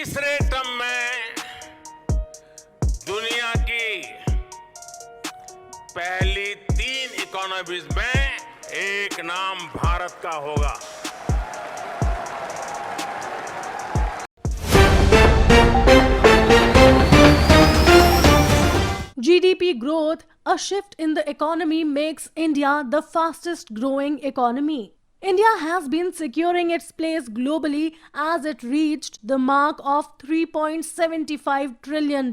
तीसरे टर्म में दुनिया की पहली 3 इकोनॉमीज में एक नाम भारत का होगा। GDP growth, a shift in the economy makes India the fastest growing economy. India has been securing its place globally as it reached the mark of $3.75 trillion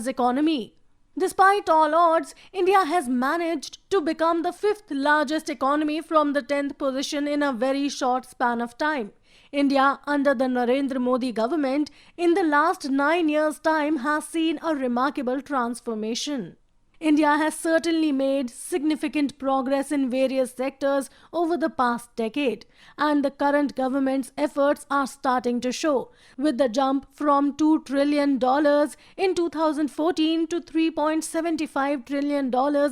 economy. Despite all odds, India has managed to become the 5th largest economy from the 10th position in a very short span of time. India, under the Narendra Modi government, in the last 9 years' time has seen a remarkable transformation. India has certainly made significant progress in various sectors over the past decade, and the current government's efforts are starting to show. With the jump from $2 trillion in 2014 to $3.75 trillion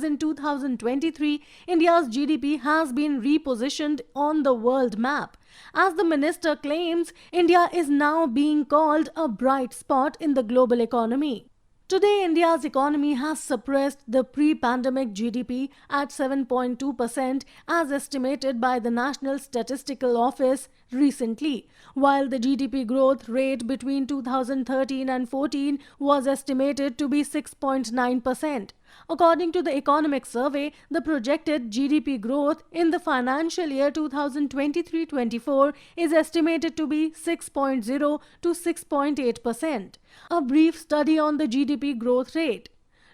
in 2023, India's GDP has been repositioned on the world map. As the minister claims, India is now being called a bright spot in the global economy. Today, India's economy has suppressed the pre-pandemic GDP at 7.2% as estimated by the National Statistical Office recently, while the GDP growth rate between 2013 and 14 was estimated to be 6.9%. According to the Economic Survey, the projected GDP growth in the financial year 2023-24 is estimated to be 6.0 to 6.8%. A brief study on the GDP growth rate.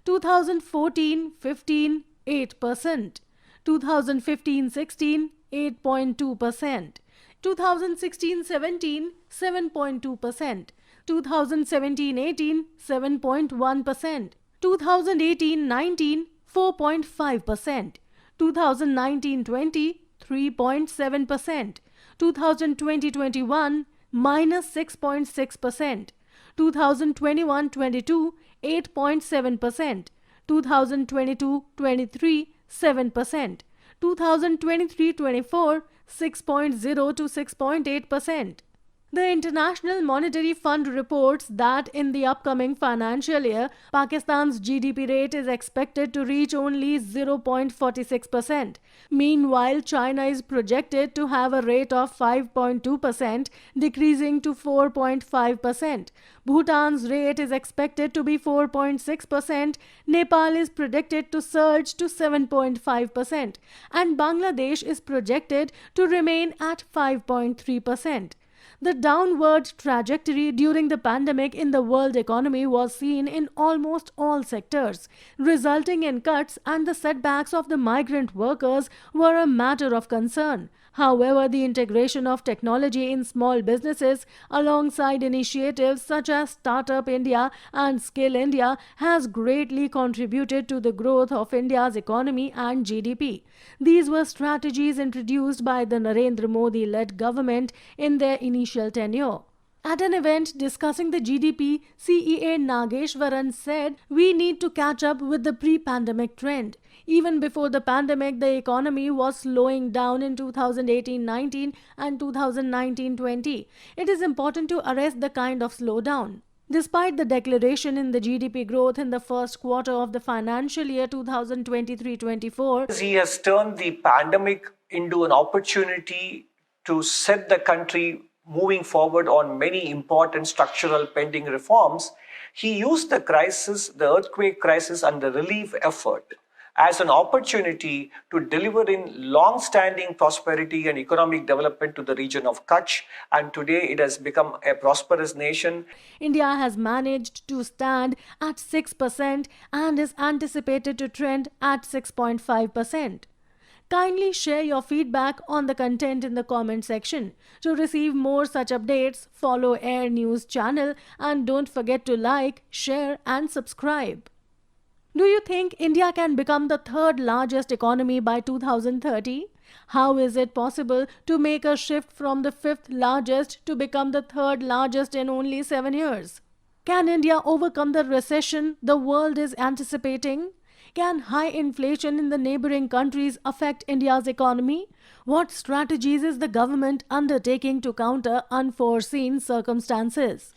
2014-15, 8%. 2015-16, 8.2%. 2016-17, 7.2%. 2017-18, 7.1%. 2018-19, 4.5%. 2019-20, 3.7%. 2020-21, minus 6.6%. 2021-22, 8.7%. 2022-23, 7%. 2023-24, 6.0 to 6.8%. The International Monetary Fund reports that in the upcoming financial year, Pakistan's GDP rate is expected to reach only 0.46%. Meanwhile, China is projected to have a rate of 5.2%, decreasing to 4.5%. Bhutan's rate is expected to be 4.6%. Nepal is predicted to surge to 7.5%. And Bangladesh is projected to remain at 5.3%. The downward trajectory during the pandemic in the world economy was seen in almost all sectors, resulting in cuts, and the setbacks of the migrant workers were a matter of concern. However, the integration of technology in small businesses alongside initiatives such as Startup India and Skill India has greatly contributed to the growth of India's economy and GDP. These were strategies introduced by the Narendra Modi-led government in their initial tenure. At an event discussing the GDP, CEA Nageshwaran said, "We need to catch up with the pre-pandemic trend. Even before the pandemic, the economy was slowing down in 2018-19 and 2019-20. It is important to arrest the kind of slowdown." Despite the declaration in the GDP growth in the first quarter of the financial year 2023-24, he has turned the pandemic into an opportunity to set the country moving forward on many important structural pending reforms. He used the crisis, the earthquake crisis and the relief effort as an opportunity to deliver in long-standing prosperity and economic development to the region of Kutch, and today it has become a prosperous nation. India has managed to stand at 6% and is anticipated to trend at 6.5%. Kindly share your feedback on the content in the comment section. To receive more such updates, follow Air News channel and don't forget to like, share and subscribe. Do you think India can become the 3rd largest economy by 2030? How is it possible to make a shift from the 5th largest to become the 3rd largest in only 7 years? Can India overcome the recession the world is anticipating? Can high inflation in the neighboring countries affect India's economy? What strategies is the government undertaking to counter unforeseen circumstances?